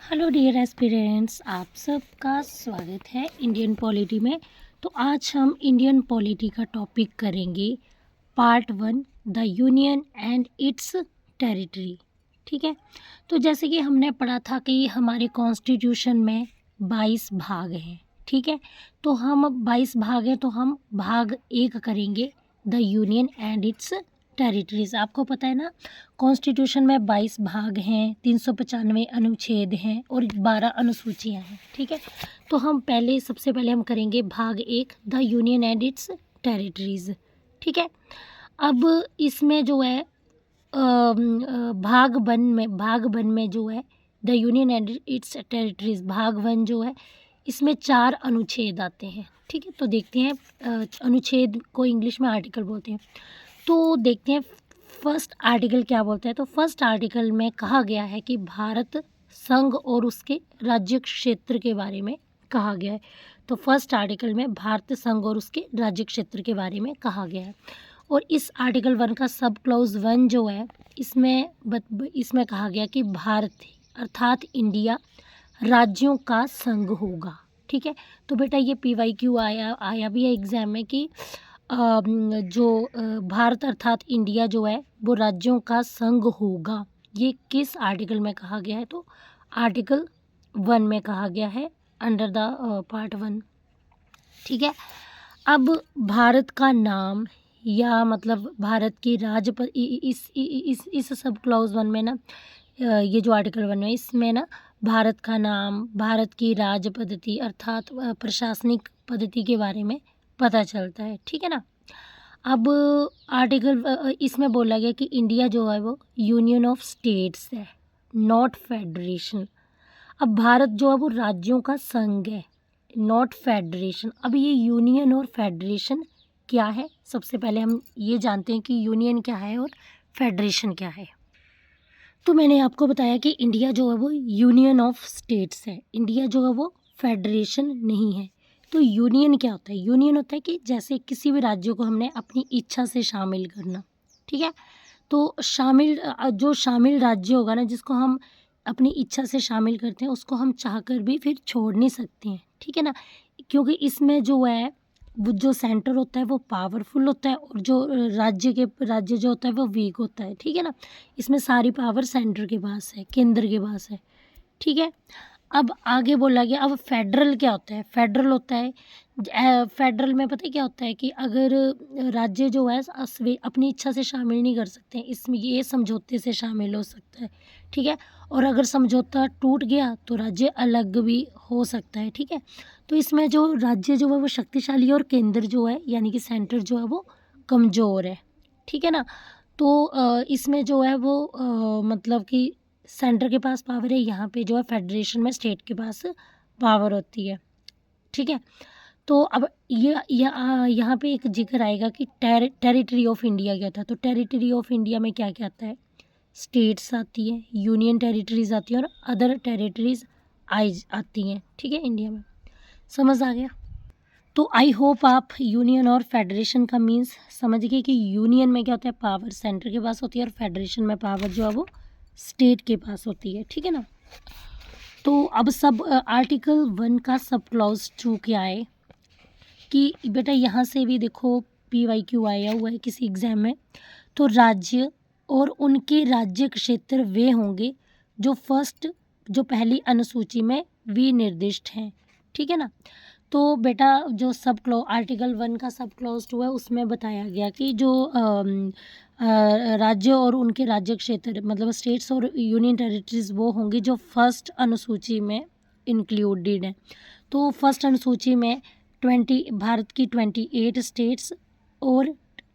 Hello dear aspirants, आप सबका स्वागत है इंडियन पॉलिटी में। तो आज हम इंडियन पॉलिटी का टॉपिक करेंगे part 1, the union and it's territory. ठीक है। तो जैसे कि हमने पढ़ा था कि हमारे कॉन्स्टिट्यूशन में 22 भाग हैं। ठीक है। तो हम 22 भाग हैं, तो हम भाग 1 करेंगे, the union and it's territories. आपको पता है ना, कॉन्स्टिट्यूशन में 22 भाग हैं, 395 अनुच्छेद हैं और 12 अनुसूचियां हैं। ठीक है। तो हम सबसे पहले हम करेंगे भाग 1, the union and it's territories. ठीक है। अब इसमें जो है भाग वन में जो है the union and it's territories, भाग 1 जो है, इसमें 4 अनुच्छेद आते हैं। ठीक है। तो देखते हैं, अनुच्छेद को इंग्लिश में आर्टिकल बोलते हैं। तो देखते हैं फर्स्ट आर्टिकल क्या बोलता है। तो फर्स्ट आर्टिकल में कहा गया है कि भारत संघ और उसके राज्य क्षेत्र के बारे में कहा गया है। तो फर्स्ट आर्टिकल में भारत संघ और उसके राज्य क्षेत्र के बारे में कहा गया है। और इस आर्टिकल 1 का सब क्लॉज 1 जो है, इसमें कहा गया कि भारत अर्थात इंडिया राज्यों का संघ होगा। ठीक है। तो बेटा ये PYQ आया भी है एग्जाम में कि भारत अर्थात इंडिया जो है वो राज्यों का संघ होगा। ये किस आर्टिकल में कहा गया है? तो आर्टिकल 1 में कहा गया है, अंडर द पार्ट 1। ठीक है। अब भारत का नाम या मतलब भारत की इस सब क्लॉज 1 में ना, ये जो आर्टिकल 1 है इसमें ना भारत का नाम, भारत की राज्य पद्धति अर्थात प्रशासनिक पद्धति के बारे में पता चलता है। ठीक है ना। अब आर्टिकल इसमें बोला गया कि इंडिया जो है वो यूनियन ऑफ स्टेट्स है, नॉट फेडरेशन। अब भारत जो है वो राज्यों का संघ है, नॉट फेडरेशन। अब ये यूनियन और फेडरेशन क्या है? सबसे पहले हम ये जानते हैं कि यूनियन क्या है और फेडरेशन क्या है। तो मैंने आपको बताया कि इंडिया जो है वो यूनियन ऑफ स्टेट्स है, इंडिया जो है वो फेडरेशन नहीं है। तो यूनियन क्या होता है? यूनियन होता है कि जैसे किसी भी राज्य को हमने अपनी इच्छा से शामिल करना। ठीक है। तो जो शामिल राज्य होगा ना, जिसको हम अपनी इच्छा से शामिल करते हैं, उसको हम चाहकर भी फिर छोड़ नहीं सकते हैं। ठीक है ना। क्योंकि इसमें जो है वो जो सेंटर होता है वो पावरफुल होता है और जो राज्य जो होता है वो वीक होता है। ठीक है ना। इसमें सारी पावर सेंटर के पास है, केंद्र के पास है। ठीक है। अब आगे बोला गया, अब फेडरल क्या होता है? फेडरल होता है, फेडरल में पता है क्या होता है कि अगर राज्य जो है अपनी इच्छा से शामिल नहीं कर सकते, इसमें ये समझौते से शामिल हो सकता है। ठीक है। और अगर समझौता टूट गया तो राज्य अलग भी हो सकता है। ठीक है। तो इसमें जो राज्य जो है वो शक्तिशाली है और केंद्र जो है यानी कि सेंटर जो है वो कमज़ोर है। ठीक है ना। तो इसमें जो है वो मतलब कि सेंटर के पास पावर है, यहाँ पे जो है फेडरेशन में स्टेट के पास पावर होती है। ठीक है। तो अब यहाँ पे एक जिक्र आएगा कि टेरिटरी ऑफ इंडिया क्या था। तो टेरिटरी ऑफ इंडिया में क्या क्या आता है? स्टेट्स आती है, यूनियन टेरिटरीज आती है और अदर टेरिटरीज आती हैं। ठीक है, इंडिया में। समझ आ गया? तो आई होप आप यूनियन और फेडरेशन का मीन्स समझ गए कि यूनियन में क्या होता है, पावर सेंटर के पास होती है और फेडरेशन में पावर जो है वो स्टेट के पास होती है। ठीक है ना। तो अब आर्टिकल 1 का सब क्लॉज 2 क्या है कि बेटा यहाँ से भी देखो PYQ आया हुआ है किसी एग्जाम में। तो राज्य और उनके राज्य क्षेत्र वे होंगे जो पहली अनुसूची में विनिर्दिष्ट हैं। ठीक है ना। तो बेटा जो आर्टिकल 1 का सब क्लॉज 2 है उसमें बताया गया कि जो राज्य और उनके राज्य क्षेत्र मतलब स्टेट्स और यूनियन टेरिटरीज वो होंगी जो फर्स्ट अनुसूची में इंक्लूडेड हैं। तो फर्स्ट अनुसूची में भारत की 28 स्टेट्स और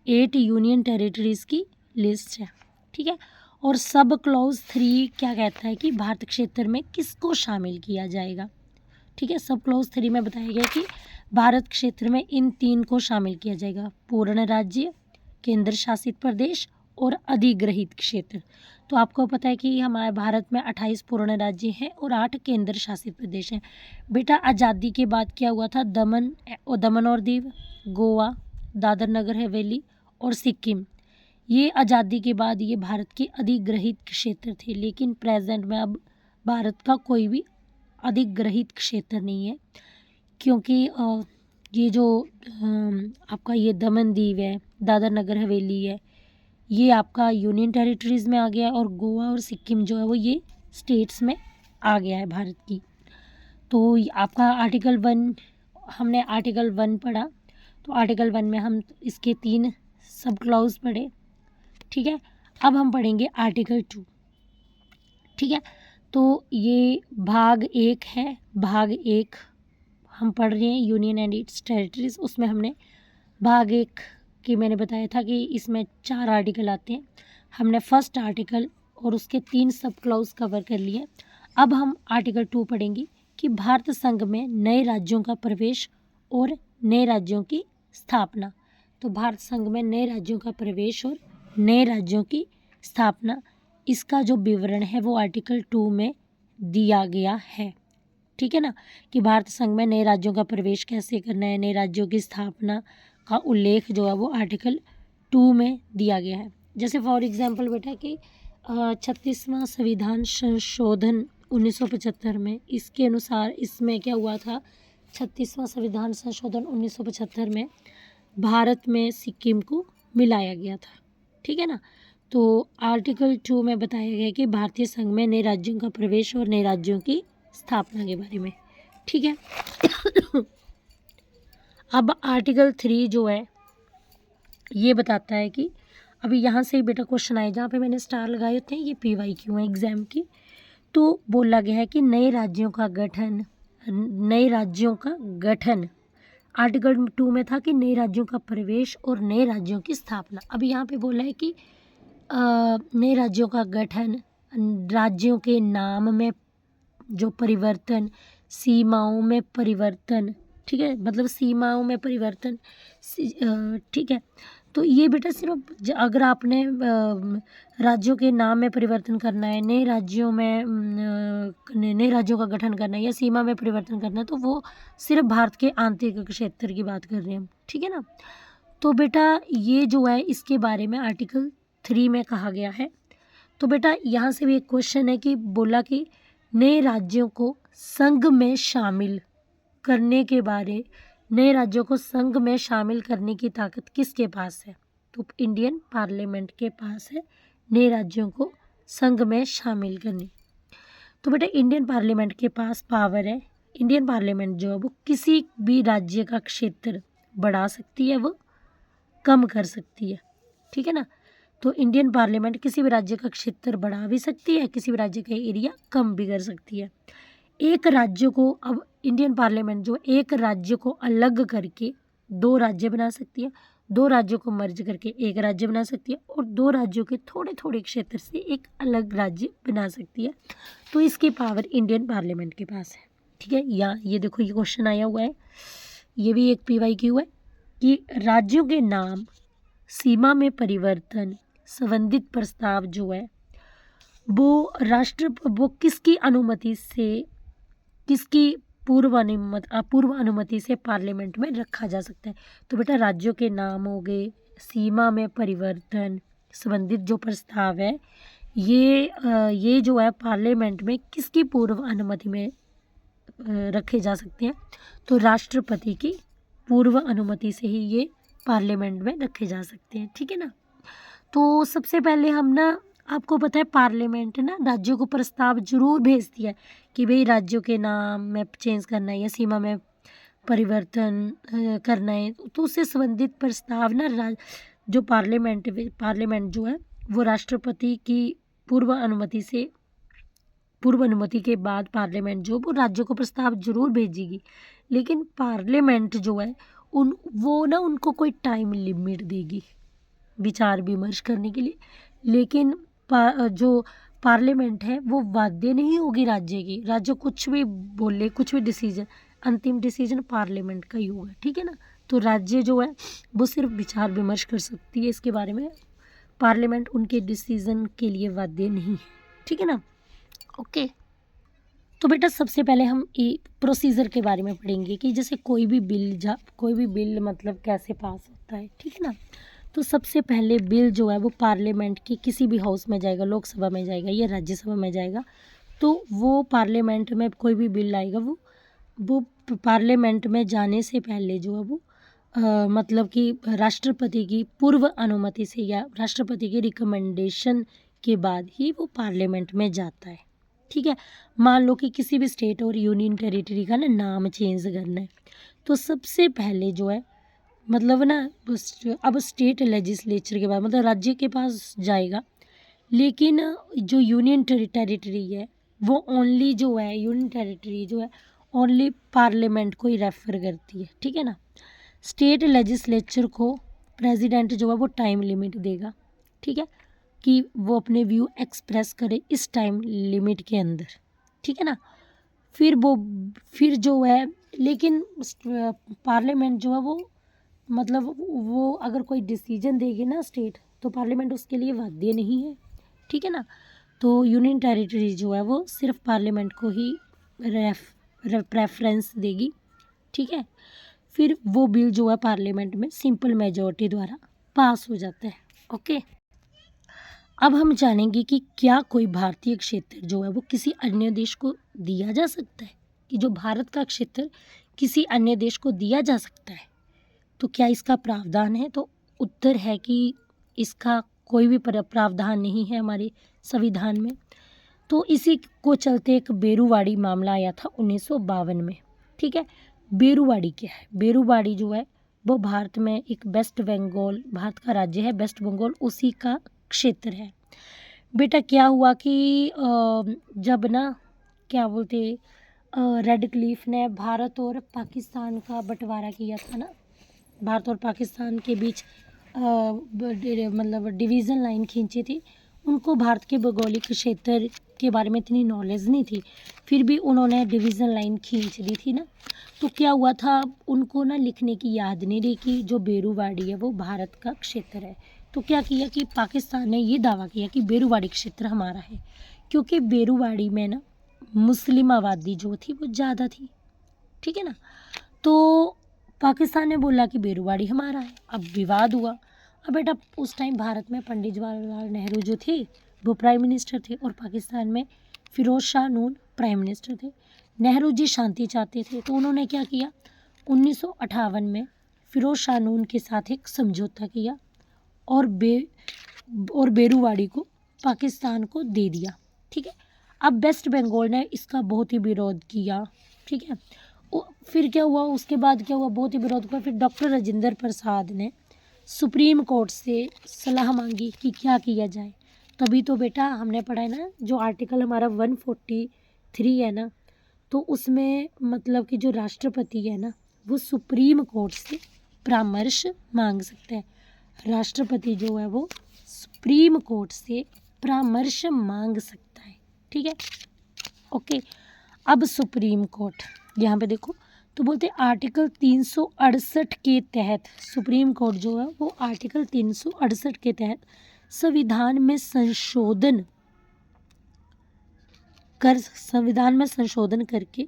8 यूनियन टेरिटरीज की लिस्ट है। ठीक है। और सब क्लॉज 3 क्या कहता है कि भारत क्षेत्र में किसको शामिल किया जाएगा। ठीक है। सब क्लॉज 3 में बताया गया कि भारत क्षेत्र में इन 3 को शामिल किया जाएगा: पूर्ण राज्य, केंद्र शासित प्रदेश और अधिग्रहित क्षेत्र। तो आपको पता है कि हमारे भारत में 28 पूर्ण राज्य हैं और 8 केंद्र शासित प्रदेश हैं। बेटा आज़ादी के बाद क्या हुआ था? दमन और दीव, गोवा, दादर नगर हवेली और सिक्किम, ये आज़ादी के बाद ये भारत के अधिग्रहित क्षेत्र थे। लेकिन प्रेजेंट में अब भारत का कोई भी अधिग्रहित क्षेत्र नहीं है, क्योंकि ये जो आपका ये दमन दीव है, दादर नगर हवेली है, ये आपका यूनियन टेरिटरीज़ में आ गया है, और गोवा और सिक्किम जो है वो ये स्टेट्स में आ गया है भारत की। तो आपका आर्टिकल 1, हमने आर्टिकल 1 पढ़ा, तो आर्टिकल 1 में हम इसके 3 सब क्लॉज पढ़े, ठीक है। अब हम पढ़ेंगे आर्टिकल 2, ठीक है। तो ये भाग 1 है, भाग 1 हम पढ़ रहे हैं यूनियन एंड इट्स टेरिटरीज। उसमें हमने भाग 1 की मैंने बताया था कि इसमें 4 आर्टिकल आते हैं। हमने फर्स्ट आर्टिकल और उसके 3 सब क्लॉज कवर कर लिए। अब हम आर्टिकल 2 पढ़ेंगे कि भारत संघ में नए राज्यों का प्रवेश और नए राज्यों की स्थापना। तो भारत संघ में नए राज्यों का प्रवेश और नए राज्यों की स्थापना, इसका जो विवरण है वो आर्टिकल 2 में दिया गया है, ठीक है ना, कि भारत संघ में नए राज्यों का प्रवेश कैसे करना है, नए राज्यों की स्थापना का उल्लेख जो है वो आर्टिकल 2 में दिया गया है। जैसे फॉर एग्जांपल बेटा कि 36वां संविधान संशोधन 1975 में, इसके अनुसार इसमें क्या हुआ था, 36वां संविधान संशोधन 1975 में भारत में सिक्किम को मिलाया गया था, ठीक है ना। तो आर्टिकल 2 में बताया गया कि भारतीय संघ में नए राज्यों का प्रवेश और नए राज्यों की स्थापना के बारे में, ठीक है। अब आर्टिकल 3 जो है ये बताता है कि अभी यहाँ से ही बेटा क्वेश्चन आए, जहाँ पे मैंने स्टार लगाए थे ये PYQ है एग्जाम की। तो बोला गया है कि नए राज्यों का गठन, नए राज्यों का गठन आर्टिकल 2 में था कि नए राज्यों का प्रवेश और नए राज्यों की स्थापना। अभी यहाँ पे बोला है कि नए राज्यों का गठन, राज्यों के नाम में जो परिवर्तन, सीमाओं में परिवर्तन, ठीक है, मतलब सीमाओं में परिवर्तन, ठीक है। तो ये बेटा सिर्फ अगर आपने राज्यों के नाम में परिवर्तन करना है, नए राज्यों में नए राज्यों का गठन करना है या सीमा में परिवर्तन करना है, तो वो सिर्फ भारत के आंतरिक क्षेत्र की बात कर रहे हैं हम, ठीक है ना। तो बेटा ये जो है इसके बारे में आर्टिकल 3 में कहा गया है। तो बेटा यहाँ से भी एक क्वेश्चन है कि बोला कि नए राज्यों को संघ में शामिल करने के बारे, नए राज्यों को संघ में शामिल करने की ताकत किसके पास है, तो इंडियन पार्लियामेंट के पास है नए राज्यों को संघ में शामिल करने। तो बेटा इंडियन पार्लियामेंट के पास पावर है, इंडियन पार्लियामेंट जो है वो किसी भी राज्य का क्षेत्र बढ़ा सकती है, वो कम कर सकती है, ठीक है ना। तो इंडियन पार्लियामेंट किसी भी राज्य का क्षेत्र बढ़ा भी सकती है, किसी भी राज्य का एरिया कम भी कर सकती है। एक राज्य को, अब इंडियन पार्लियामेंट जो एक राज्य को अलग करके 2 राज्य बना सकती है, 2 राज्यों को मर्ज करके एक राज्य बना सकती है, और 2 राज्यों के थोड़े थोड़े क्षेत्र से एक अलग राज्य बना सकती है। तो इसकी पावर इंडियन पार्लियामेंट के पास है, ठीक है। या ये देखो ये क्वेश्चन आया हुआ है, ये भी एक PYQ है कि राज्यों के नाम, सीमा में परिवर्तन संबंधित प्रस्ताव जो है वो किसकी अनुमति से, किसकी पूर्व अनुमति से पार्लियामेंट में रखा जा सकता है। तो बेटा राज्यों के नाम हो गए, सीमा में परिवर्तन संबंधित जो प्रस्ताव है, ये जो है पार्लियामेंट में किसकी पूर्व अनुमति में रखे जा सकते हैं, तो राष्ट्रपति की पूर्व अनुमति से ही ये पार्लियामेंट में रखे जा सकते हैं, ठीक है ना। तो सबसे पहले हम ना, आपको पता है पार्लियामेंट ना राज्यों को प्रस्ताव जरूर भेजती है कि भाई राज्यों के नाम में चेंज करना है या सीमा में परिवर्तन करना है, तो उससे संबंधित प्रस्ताव ना जो पार्लियामेंट जो है वो राष्ट्रपति की पूर्व अनुमति के बाद पार्लियामेंट जो वो राज्यों को प्रस्ताव जरूर भेजेगी। लेकिन पार्लियामेंट जो है उनको कोई टाइम लिमिट देगी विचार विमर्श करने के लिए, लेकिन जो पार्लियामेंट है वो बाध्य नहीं होगी राज्य की, राज्य कुछ भी बोले, कुछ भी डिसीजन, अंतिम डिसीजन पार्लियामेंट का ही होगा, ठीक है ना। तो राज्य जो है वो सिर्फ विचार विमर्श कर सकती है इसके बारे में, पार्लियामेंट उनके डिसीजन के लिए बाध्य नहीं है, ठीक है ना। ओके, तो बेटा सबसे पहले हम प्रोसीजर के बारे में पढ़ेंगे कि जैसे कोई भी बिल मतलब कैसे पास होता है, ठीक है ना। तो सबसे पहले बिल जो है वो पार्लियामेंट के किसी भी हाउस में जाएगा, लोकसभा में जाएगा या राज्यसभा में जाएगा, तो वो पार्लियामेंट में कोई भी बिल आएगा वो पार्लियामेंट में जाने से पहले जो है वो मतलब कि राष्ट्रपति की पूर्व अनुमति से या राष्ट्रपति की रिकमेंडेशन के बाद ही वो पार्लियामेंट में जाता है। ठीक है, मान लो कि किसी भी स्टेट और यूनियन टेरिटरी का ना नाम चेंज करना है, तो सबसे पहले जो है मतलब ना अब स्टेट लेजिस्लेचर के बाद मतलब राज्य के पास जाएगा, लेकिन जो यूनियन टेरिटरी है वो ओनली जो है यूनियन टेरिटरी जो है ओनली पार्लियामेंट को ही रेफर करती है। ठीक है ना, स्टेट लेजिस्लेचर को प्रेसिडेंट जो है वो टाइम लिमिट देगा। ठीक है, कि वो अपने व्यू एक्सप्रेस करे इस टाइम लिमिट के अंदर। ठीक है ना, फिर जो है लेकिन पार्लियामेंट जो है वो मतलब वो अगर कोई डिसीजन देगी ना स्टेट, तो पार्लियामेंट उसके लिए बाध्य नहीं है। ठीक है ना, तो यूनियन टेरिटरी जो है वो सिर्फ पार्लियामेंट को ही प्रेफरेंस देगी। ठीक है, फिर वो बिल जो है पार्लियामेंट में सिंपल मेजॉरिटी द्वारा पास हो जाता है। ओके, अब हम जानेंगे कि क्या कोई भारतीय क्षेत्र जो है वो किसी अन्य देश को दिया जा सकता है, कि जो भारत का क्षेत्र किसी अन्य देश को दिया जा सकता है, तो क्या इसका प्रावधान है? तो उत्तर है कि इसका कोई भी प्रावधान नहीं है हमारे संविधान में। तो इसी को चलते एक बेरूवाड़ी मामला आया था 1952 में। ठीक है, बेरूवाड़ी क्या है? बेरूवाड़ी जो है वो भारत में एक वेस्ट बंगाल, भारत का राज्य है वेस्ट बंगाल, उसी का क्षेत्र है। बेटा क्या हुआ कि जब ना क्या बोलते रेड क्लिफ ने भारत और पाकिस्तान का बंटवारा किया था ना, भारत और पाकिस्तान के बीच मतलब डिवीज़न लाइन खींची थी, उनको भारत के भौगोलिक क्षेत्र के बारे में इतनी नॉलेज नहीं थी, फिर भी उन्होंने डिवीज़न लाइन खींच दी थी ना। तो क्या हुआ था, उनको ना लिखने की याद नहीं रही कि जो बेरूवाड़ी है वो भारत का क्षेत्र है। तो क्या किया कि पाकिस्तान ने ये दावा किया कि बेरूवाड़ी क्षेत्र हमारा है, क्योंकि बेरूवाड़ी में ना मुस्लिम आबादी जो थी वो ज़्यादा थी। ठीक है ना, तो पाकिस्तान ने बोला कि बेरूवाड़ी हमारा है। अब विवाद हुआ। अब बेटा उस टाइम भारत में पंडित जवाहरलाल नेहरू जो थे वो प्राइम मिनिस्टर थे, और पाकिस्तान में फिरोज शाह नून प्राइम मिनिस्टर थे। नेहरू जी शांति चाहते थे, तो उन्होंने क्या किया, 1958 में फिरोज शाह नून के साथ एक समझौता किया और बेरूवाड़ी को पाकिस्तान को दे दिया। ठीक है, अब वेस्ट बंगाल ने इसका बहुत ही विरोध किया। ठीक है, फिर क्या हुआ, उसके बाद क्या हुआ, बहुत ही विरोध हुआ। फिर डॉक्टर राजेंद्र प्रसाद ने सुप्रीम कोर्ट से सलाह मांगी कि क्या किया जाए। तभी तो बेटा हमने पढ़ा है ना, जो आर्टिकल हमारा 143 है ना, तो उसमें मतलब कि जो राष्ट्रपति है ना वो सुप्रीम कोर्ट से परामर्श मांग सकता है। राष्ट्रपति जो है वो सुप्रीम कोर्ट से परामर्श मांग सकता है। ठीक है, ओके। अब सुप्रीम कोर्ट यहाँ पे देखो, तो बोलते आर्टिकल 368 के तहत सुप्रीम कोर्ट जो है वो आर्टिकल 368 के तहत संविधान में संशोधन करके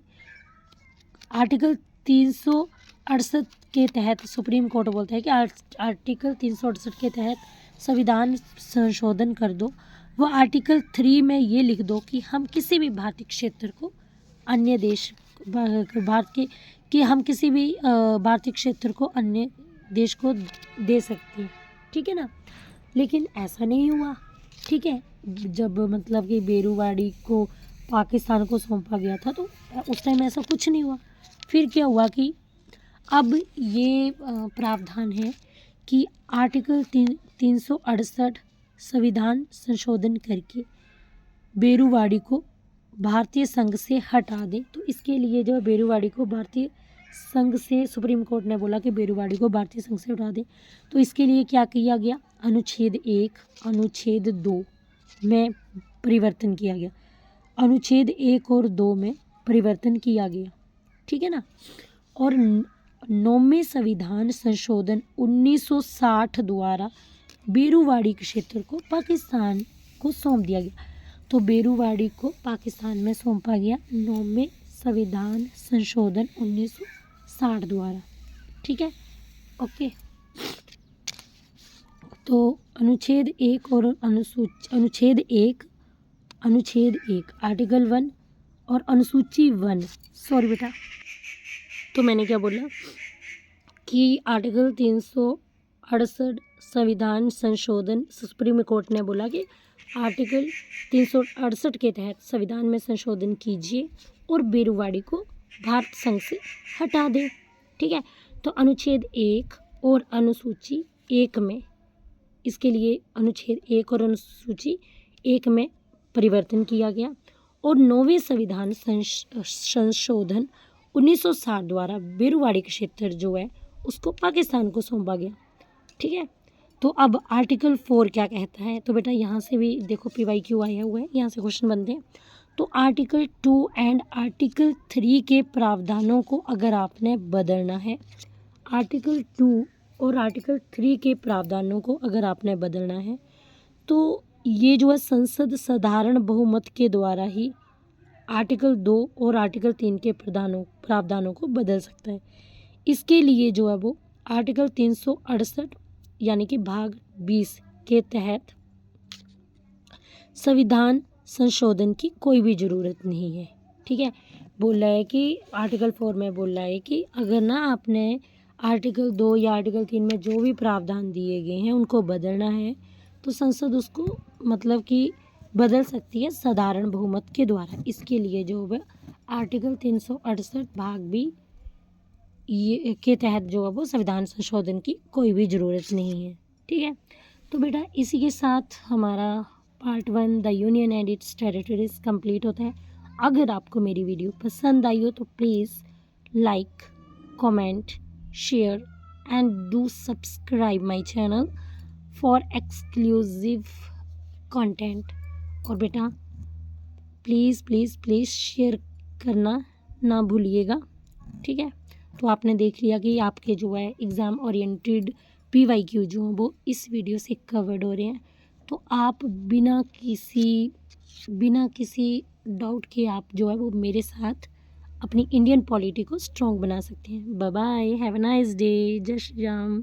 आर्टिकल 368 के तहत सुप्रीम कोर्ट बोलता है कि आर्टिकल 368 के तहत संविधान संशोधन कर दो। वो आर्टिकल 3 में ये लिख दो कि हम किसी भी भारतीय क्षेत्र को अन्य देश भारत के हम किसी भी भारतीय क्षेत्र को अन्य देश को दे सकते हैं। ठीक है ना, लेकिन ऐसा नहीं हुआ। ठीक है, जब मतलब कि बेरूवाड़ी को पाकिस्तान को सौंपा गया था तो उस टाइम ऐसा कुछ नहीं हुआ। फिर क्या हुआ कि अब ये प्रावधान है कि आर्टिकल 368 संविधान संशोधन करके बेरूवाड़ी को भारतीय संघ से हटा दें। तो इसके लिए जो बेरूवाड़ी को भारतीय संघ से सुप्रीम कोर्ट ने बोला कि बेरूवाड़ी को भारतीय संघ से हटा दें। तो इसके लिए क्या किया गया, अनुच्छेद 1 अनुच्छेद 2 में परिवर्तन किया गया। अनुच्छेद 1 और 2 में परिवर्तन किया गया। ठीक है ना, और 9वें संविधान संशोधन 1960 द्वारा बेरूवाड़ी क्षेत्र को पाकिस्तान को सौंप दिया गया। तो बेरूवाड़ी को पाकिस्तान में सौंपा गया 9वें संविधान संशोधन 1960 द्वारा। ठीक है, ओके। तो अनुच्छेद 1 और अनुच्छेद 1 अनुच्छेद 1 आर्टिकल 1 और अनुसूची 1, सॉरी बेटा, तो मैंने क्या बोला कि आर्टिकल 368 संविधान संशोधन, सुप्रीम कोर्ट ने बोला कि आर्टिकल 368 के तहत संविधान में संशोधन कीजिए और बेरुवाड़ी को भारत संघ से हटा दें। ठीक है, तो अनुच्छेद 1 और अनुसूची 1 में, इसके लिए अनुच्छेद 1 और अनुसूची 1 में परिवर्तन किया गया और 9वें संविधान संशोधन 1960 द्वारा बेरुवाड़ी का क्षेत्र जो है उसको पाकिस्तान को सौंपा गया। ठीक है, तो अब आर्टिकल 4 क्या कहता है, तो बेटा यहाँ से भी देखो PYQ आया हुआ है, यहाँ से क्वेश्चन बनते हैं। तो आर्टिकल 2 एंड आर्टिकल 3 के प्रावधानों को अगर आपने बदलना है, आर्टिकल 2 और आर्टिकल 3 के प्रावधानों को अगर आपने बदलना है तो ये जो है संसद साधारण बहुमत के द्वारा ही आर्टिकल 2 और आर्टिकल 3 के प्रावधानों को बदल सकता है। इसके लिए जो है वो आर्टिकल 368 यानी कि भाग 20 के तहत संविधान संशोधन की कोई भी ज़रूरत नहीं है। ठीक है, बोल रहा है कि आर्टिकल 4 में बोल रहा है कि अगर ना आपने आर्टिकल 2 या आर्टिकल 3 में जो भी प्रावधान दिए गए हैं उनको बदलना है तो संसद उसको मतलब कि बदल सकती है साधारण बहुमत के द्वारा। इसके लिए जो है आर्टिकल 368 भाग भी ये के तहत जो है वो संविधान संशोधन की कोई भी ज़रूरत नहीं है। ठीक है, तो बेटा इसी के साथ हमारा part 1 the union and it's territories complete होता है। अगर आपको मेरी वीडियो पसंद आई हो तो please like, comment, share and do subscribe my channel for exclusive content. और बेटा प्लीज़ प्लीज़ प्लीज़ शेयर करना ना भूलिएगा। ठीक है, तो आपने देख लिया कि आपके जो है एग्ज़ाम ओरिएंटेड PYQ जो हैं वो इस वीडियो से कवर्ड हो रहे हैं, तो आप बिना किसी डाउट के आप जो है वो मेरे साथ अपनी इंडियन पॉलिटी को स्ट्रॉन्ग बना सकते हैं। Bye bye, have a nice day, जय श्री राम।